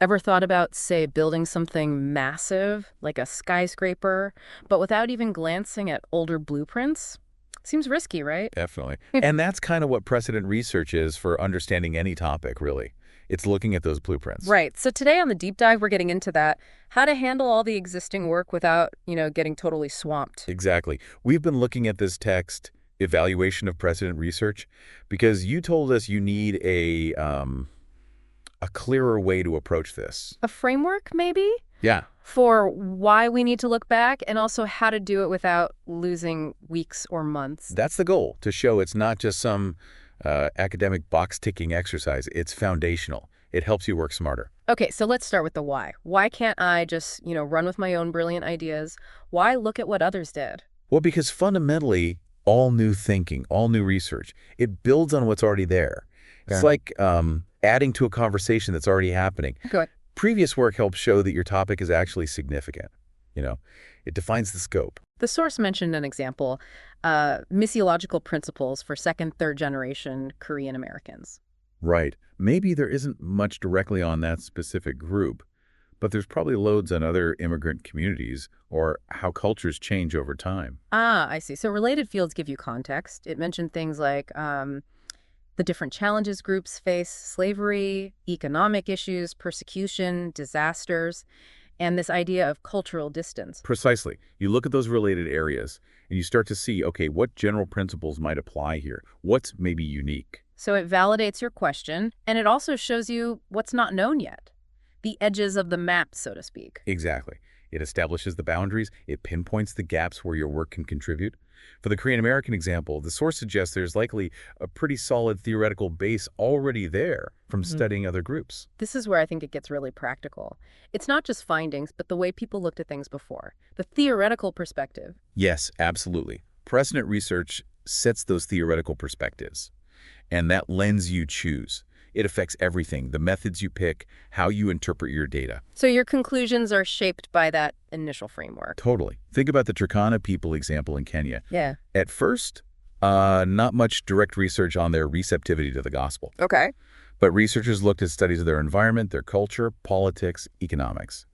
Ever thought about, say, building something massive, like a skyscraper, but without even glancing at older blueprints? Seems risky, right? Definitely. And that's kind of what precedent research is for understanding any topic, really. It's looking at those blueprints. Right. So today on the deep dive, we're getting into that, how to handle all the existing work without, getting totally swamped. Exactly. We've been looking at this text, Evaluation of Precedent Research, because you told us you need a clearer way to approach this. A framework, maybe, Yeah. for why we need to look back and also how to do it without losing weeks or months. That's the goal, to show it's not just some academic box-ticking exercise. It's foundational. It helps you work smarter. Okay, so let's start with the why. Why can't I just, run with my own brilliant ideas? Why look at what others did? Well, because fundamentally, all new thinking, all new research, it builds on what's already there. It's like adding to a conversation that's already happening. Good. Previous work helps show that your topic is actually significant. It defines the scope. The source mentioned an example, missiological principles for second, third generation Korean Americans. Right. Maybe there isn't much directly on that specific group, but there's probably loads on other immigrant communities or how cultures change over time. Ah, I see. So related fields give you context. It mentioned things like the different challenges groups face, slavery, economic issues, persecution, disasters, and this idea of cultural distance. Precisely. You look at those related areas and you start to see, okay, what general principles might apply here? What's maybe unique? So it validates your question, and it also shows you what's not known yet. The edges of the map, so to speak. Exactly. It establishes the boundaries. It pinpoints the gaps where your work can contribute. For the Korean American example, the source suggests there's likely a pretty solid theoretical base already there from studying other groups. This is where I think it gets really practical. It's not just findings, but the way people looked at things before. The theoretical perspective. Yes, absolutely. Precedent research sets those theoretical perspectives, and that lens you choose. It affects everything, the methods you pick, how you interpret your data. So your conclusions are shaped by that initial framework. Totally. Think about the Turkana people example in Kenya. Yeah. At first, not much direct research on their receptivity to the gospel. Okay. But researchers looked at studies of their environment, their culture, politics, economics.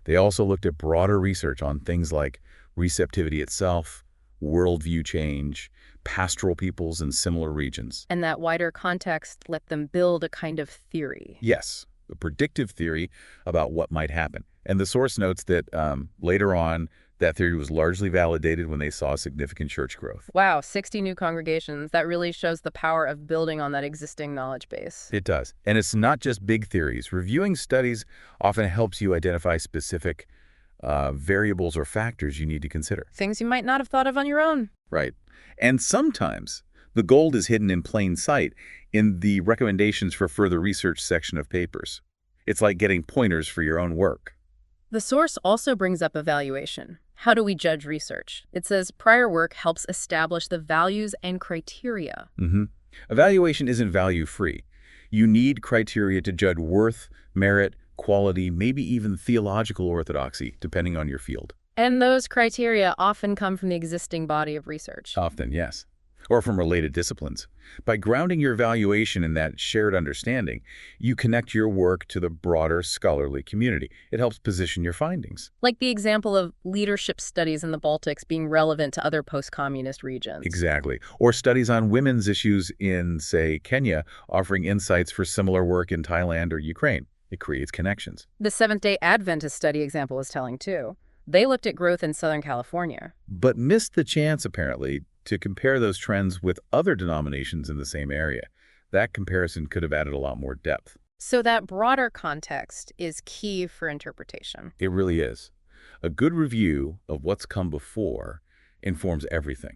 They also looked at broader research on things like receptivity itself, worldview change, pastoral peoples in similar regions. And that wider context let them build a kind of theory. Yes, a predictive theory about what might happen. And the source notes that later on, that theory was largely validated when they saw significant church growth. Wow, 60 new congregations. That really shows the power of building on that existing knowledge base. It does. And it's not just big theories. Reviewing studies often helps you identify specific variables or factors you need to consider. Things you might not have thought of on your own. Right. And sometimes the gold is hidden in plain sight in the recommendations for further research section of papers. It's like getting pointers for your own work. The source also brings up evaluation. How do we judge research? It says prior work helps establish the values and criteria. Evaluation isn't value-free. You need criteria to judge worth, merit, quality, maybe even theological orthodoxy, depending on your field. And those criteria often come from the existing body of research. Often, yes. Or from related disciplines. By grounding your evaluation in that shared understanding, you connect your work to the broader scholarly community. It helps position your findings. Like the example of leadership studies in the Baltics being relevant to other post-communist regions. Exactly. Or studies on women's issues in, say, Kenya, offering insights for similar work in Thailand or Ukraine. It creates connections. The Seventh-day Adventist study example is telling, too. They looked at growth in Southern California. But missed the chance, apparently, to compare those trends with other denominations in the same area. That comparison could have added a lot more depth. So that broader context is key for interpretation. It really is. A good review of what's come before informs everything.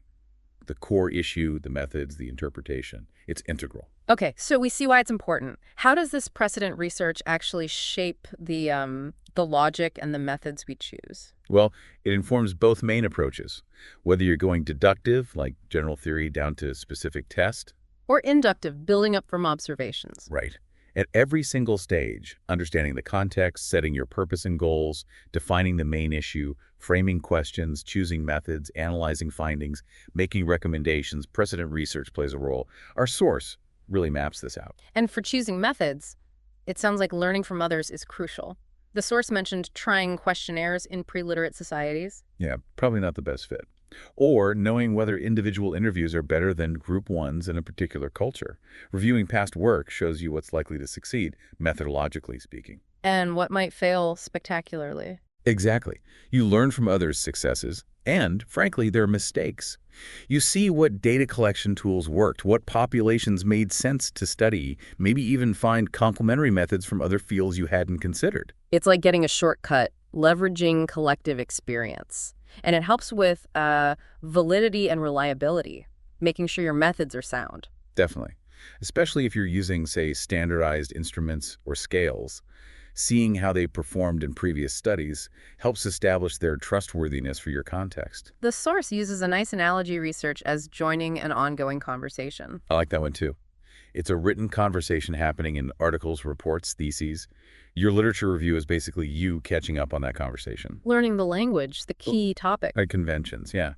The core issue, the methods, the interpretation. It's integral. Okay, so we see why it's important. How does this precedent research actually shape the logic and the methods we choose? Well, it informs both main approaches, whether you're going deductive, like general theory, down to specific test. Or inductive, building up from observations. Right. At every single stage, understanding the context, setting your purpose and goals, defining the main issue, framing questions, choosing methods, analyzing findings, making recommendations, precedent research plays a role. Our source really maps this out. And for choosing methods, It sounds like learning from others is crucial. The source mentioned trying questionnaires in pre-literate societies. Yeah, probably not the best fit. Or knowing whether individual interviews are better than group ones in a particular culture. Reviewing past work shows you what's likely to succeed, methodologically speaking. And what might fail spectacularly. Exactly. You learn from others' successes and, frankly, their mistakes. You see what data collection tools worked, what populations made sense to study, maybe even find complementary methods from other fields you hadn't considered. It's like getting a shortcut, leveraging collective experience. And it helps with validity and reliability, making sure your methods are sound. Definitely. Especially if you're using, say, standardized instruments or scales. Seeing how they performed in previous studies helps establish their trustworthiness for your context. The source uses a nice analogy research as joining an ongoing conversation. I like that one too. It's a written conversation happening in articles, reports, theses. Your literature review is basically you catching up on that conversation. Learning the language, the key topic. Like conventions, yeah.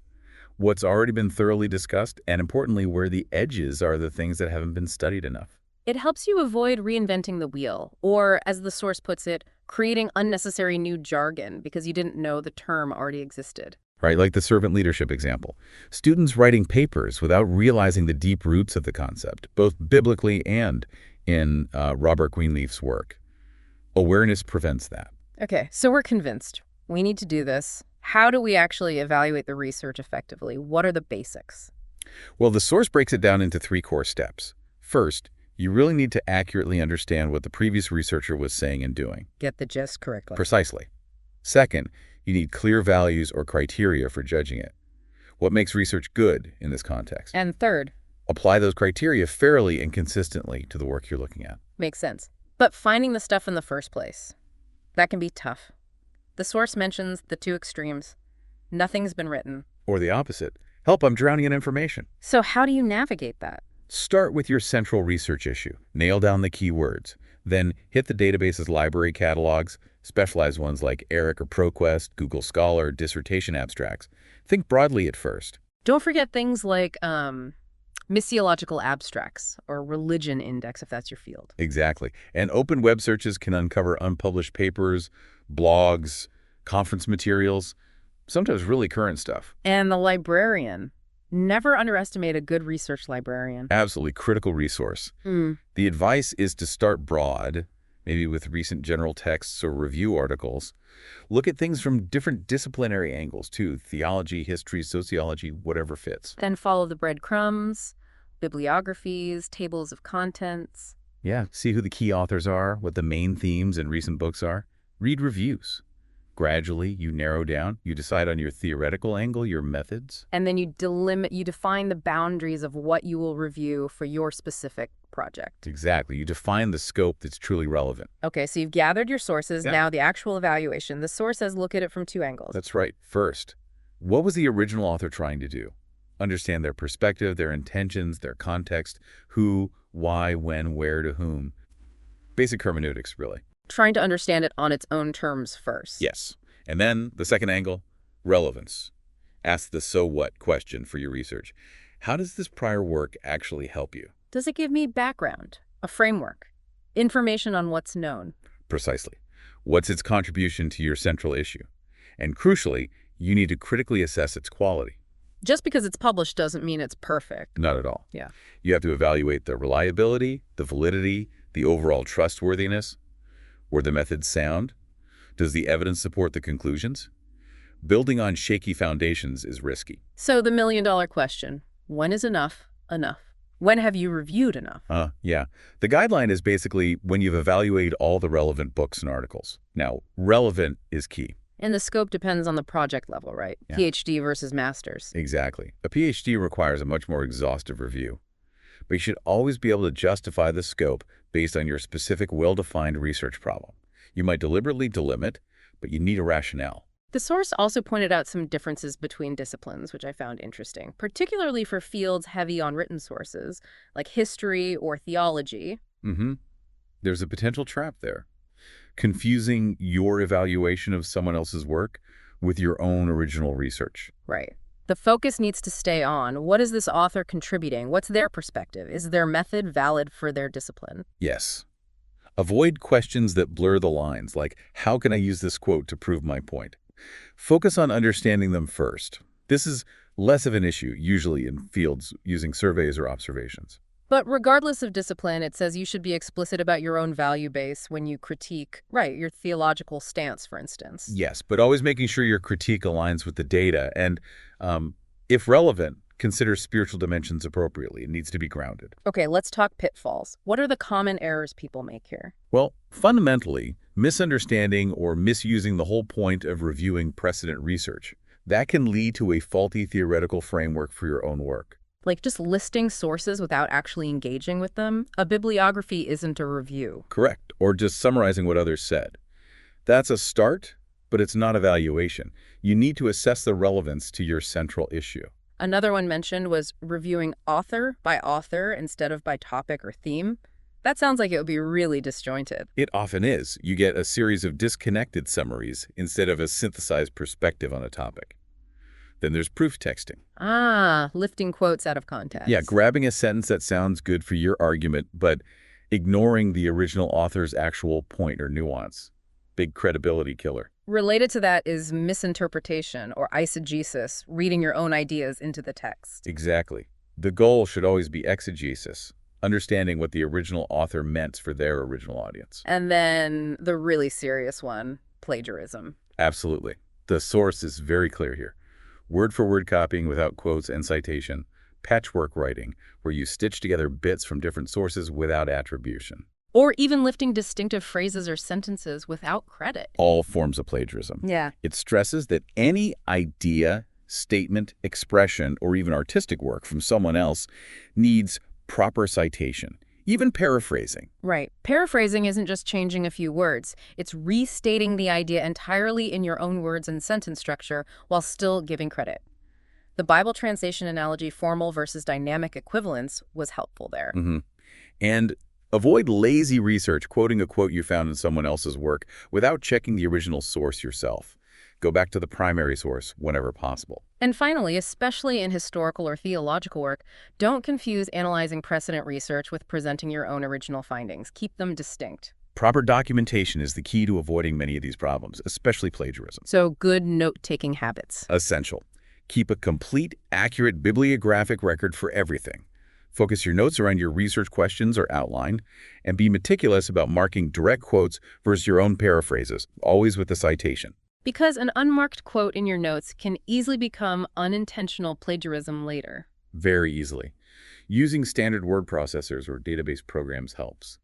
What's already been thoroughly discussed, and importantly, where the edges are the things that haven't been studied enough. It helps you avoid reinventing the wheel, or, as the source puts it, creating unnecessary new jargon because you didn't know the term already existed. Right, like the servant leadership example. Students writing papers without realizing the deep roots of the concept, both biblically and in Robert Greenleaf's work. Awareness prevents that. Okay, so we're convinced. We need to do this. How do we actually evaluate the research effectively? What are the basics? Well, the source breaks it down into 3 core steps. First, you really need to accurately understand what the previous researcher was saying and doing. Get the gist correctly. Precisely. Second, you need clear values or criteria for judging it. What makes research good in this context? And third, Apply those criteria fairly and consistently to the work you're looking at. makes sense. But finding the stuff in the first place, that can be tough. The source mentions the 2 extremes. Nothing's been written. Or the opposite. Help, I'm drowning in information. So how do you navigate that? Start with your central research issue. Nail down the keywords. Then hit the database's library catalogs, specialized ones like ERIC or ProQuest, Google Scholar, dissertation abstracts. Think broadly at first. Don't forget things like missiological abstracts or religion index if that's your field. Exactly. And open web searches can uncover unpublished papers, blogs, conference materials, sometimes really current stuff. And the librarian. Never underestimate a good research librarian. Absolutely critical resource. The advice is to start broad, maybe with recent general texts or review articles. Look at things from different disciplinary angles too, theology, history, sociology, whatever fits. Then follow the breadcrumbs, bibliographies, tables of contents. Yeah, see who the key authors are, what the main themes in recent books are. Read reviews. Gradually, you narrow down, you decide on your theoretical angle, your methods. And then you define the boundaries of what you will review for your specific project. Exactly. You define the scope that's truly relevant. Okay, so you've gathered your sources. Yeah. Now the actual evaluation. The source says look at it from 2 angles. That's right. First, what was the original author trying to do? Understand their perspective, their intentions, their context, who, why, when, where, to whom. Basic hermeneutics, really. Trying to understand it on its own terms first. Yes. And then the second angle, relevance. Ask the so what question for your research. How does this prior work actually help you? Does it give me background, a framework, information on what's known? Precisely. What's its contribution to your central issue? And crucially, you need to critically assess its quality. Just because it's published doesn't mean it's perfect. Not at all. Yeah. You have to evaluate the reliability, the validity, the overall trustworthiness. Were the methods sound? Does the evidence support the conclusions? Building on shaky foundations is risky. So the million-dollar question, when is enough enough? When have you reviewed enough? Yeah. The guideline is basically when you've evaluated all the relevant books and articles. Now, relevant is key. And the scope depends on the project level, right? Yeah. PhD versus master's. Exactly. A PhD requires a much more exhaustive review. But you should always be able to justify the scope based on your specific, well-defined research problem. You might deliberately delimit, but you need a rationale. The source also pointed out some differences between disciplines, which I found interesting, particularly for fields heavy on written sources, like history or theology. There's a potential trap there. Confusing your evaluation of someone else's work with your own original research. Right. The focus needs to stay on what is this author contributing? What's their perspective? Is their method valid for their discipline? Yes. Avoid questions that blur the lines, like, how can I use this quote to prove my point? Focus on understanding them first. This is less of an issue, usually in fields using surveys or observations. But regardless of discipline, it says you should be explicit about your own value base when you critique, right, your theological stance, for instance. Yes, but always making sure your critique aligns with the data and, if relevant, consider spiritual dimensions appropriately. It needs to be grounded. Okay, let's talk pitfalls. What are the common errors people make here? Well, fundamentally, misunderstanding or misusing the whole point of reviewing precedent research. That can lead to a faulty theoretical framework for your own work. Like just listing sources without actually engaging with them? A bibliography isn't a review. Correct. Or just summarizing what others said. That's a start, but it's not evaluation. You need to assess the relevance to your central issue. Another one mentioned was reviewing author by author instead of by topic or theme. That sounds like it would be really disjointed. It often is. You get a series of disconnected summaries instead of a synthesized perspective on a topic. Then there's proof texting. Ah, lifting quotes out of context. Yeah, grabbing a sentence that sounds good for your argument, but ignoring the original author's actual point or nuance. Big credibility killer. Related to that is misinterpretation or eisegesis, reading your own ideas into the text. Exactly. The goal should always be exegesis, understanding what the original author meant for their original audience. And then the really serious one, plagiarism. Absolutely. The source is very clear here. Word-for-word copying without quotes and citation. Patchwork writing, where you stitch together bits from different sources without attribution. Or even lifting distinctive phrases or sentences without credit. All forms of plagiarism. Yeah. It stresses that any idea, statement, expression, or even artistic work from someone else needs proper citation, even paraphrasing. Right. Paraphrasing isn't just changing a few words. It's restating the idea entirely in your own words and sentence structure while still giving credit. The Bible translation analogy, formal versus dynamic equivalence, was helpful there. And avoid lazy research, quoting a quote you found in someone else's work without checking the original source yourself. Go back to the primary source whenever possible. And finally, especially in historical or theological work, don't confuse analyzing precedent research with presenting your own original findings. Keep them distinct. Proper documentation is the key to avoiding many of these problems, especially plagiarism. So good note-taking habits. Essential. Keep a complete, accurate bibliographic record for everything. Focus your notes around your research questions or outline, and be meticulous about marking direct quotes versus your own paraphrases, always with the citation. Because an unmarked quote in your notes can easily become unintentional plagiarism later. Very easily. Using standard word processors or database programs helps.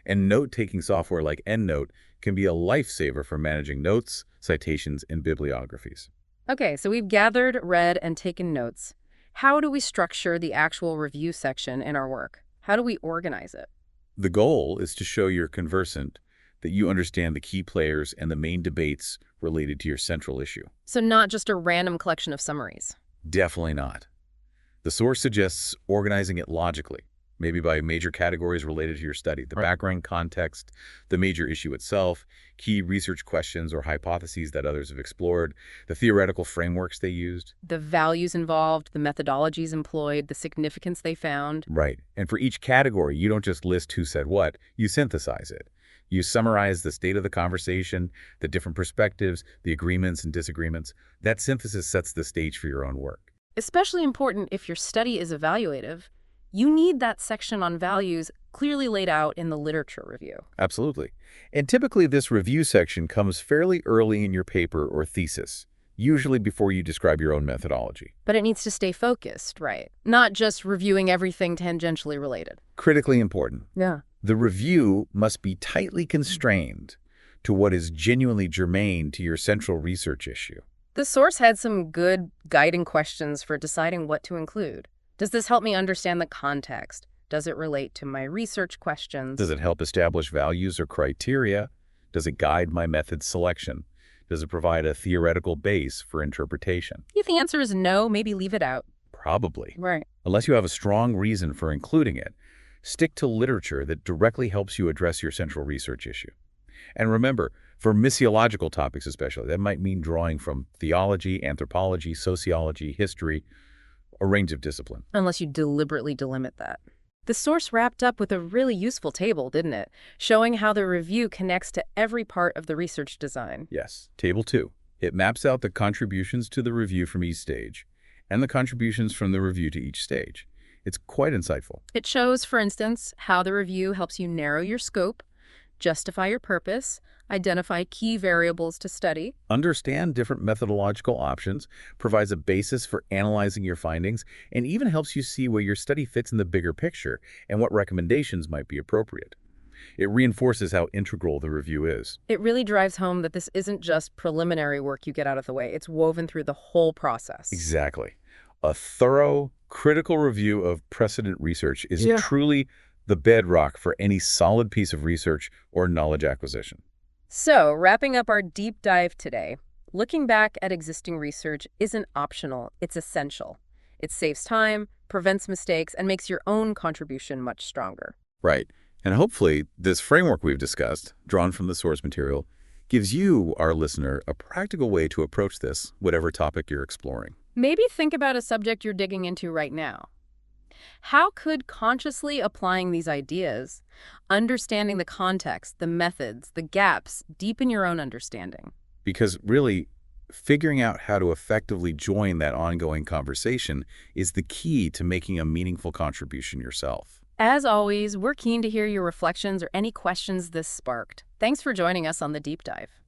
And note-taking software like EndNote can be a lifesaver for managing notes, citations, and bibliographies. Okay, so we've gathered, read, and taken notes. How do we structure the actual review section in our work? How do we organize it? The goal is to show you're conversant, that you understand the key players and the main debates related to your central issue. So not just a random collection of summaries. Definitely not. The source suggests organizing it logically, maybe by major categories related to your study, the background context, the major issue itself, key research questions or hypotheses that others have explored, the theoretical frameworks they used. The values involved, the methodologies employed, the significance they found. Right. And for each category, you don't just list who said what, you synthesize it. You summarize the state of the conversation, the different perspectives, the agreements and disagreements. That synthesis sets the stage for your own work. Especially important if your study is evaluative, you need that section on values clearly laid out in the literature review. Absolutely. And typically this review section comes fairly early in your paper or thesis, usually before you describe your own methodology. But it needs to stay focused, right? Not just reviewing everything tangentially related. Critically important. Yeah. The review must be tightly constrained to what is genuinely germane to your central research issue. The source had some good guiding questions for deciding what to include. Does this help me understand the context? Does it relate to my research questions? Does it help establish values or criteria? Does it guide my method selection? Does it provide a theoretical base for interpretation? If the answer is no, maybe leave it out. Probably. Right. Unless you have a strong reason for including it, stick to literature that directly helps you address your central research issue. And remember, for missiological topics especially, that might mean drawing from theology, anthropology, sociology, history, a range of discipline. Unless you deliberately delimit that. The source wrapped up with a really useful table, didn't it? Showing how the review connects to every part of the research design. Yes. Table 2. It maps out the contributions to the review from each stage and the contributions from the review to each stage. It's quite insightful. It shows, for instance, how the review helps you narrow your scope, justify your purpose, identify key variables to study. Understand different methodological options, provides a basis for analyzing your findings, and even helps you see where your study fits in the bigger picture and what recommendations might be appropriate. It reinforces how integral the review is. It really drives home that this isn't just preliminary work you get out of the way. It's woven through the whole process. Exactly. A thorough, critical review of precedent research is truly the bedrock for any solid piece of research or knowledge acquisition. So, wrapping up our deep dive today, looking back at existing research isn't optional, it's essential. It saves time, prevents mistakes, and makes your own contribution much stronger. Right. And hopefully, this framework we've discussed, drawn from the source material, gives you, our listener, a practical way to approach this, whatever topic you're exploring. Maybe think about a subject you're digging into right now. How could consciously applying these ideas, understanding the context, the methods, the gaps, deepen your own understanding? Because really, figuring out how to effectively join that ongoing conversation is the key to making a meaningful contribution yourself. As always, we're keen to hear your reflections or any questions this sparked. Thanks for joining us on the deep dive.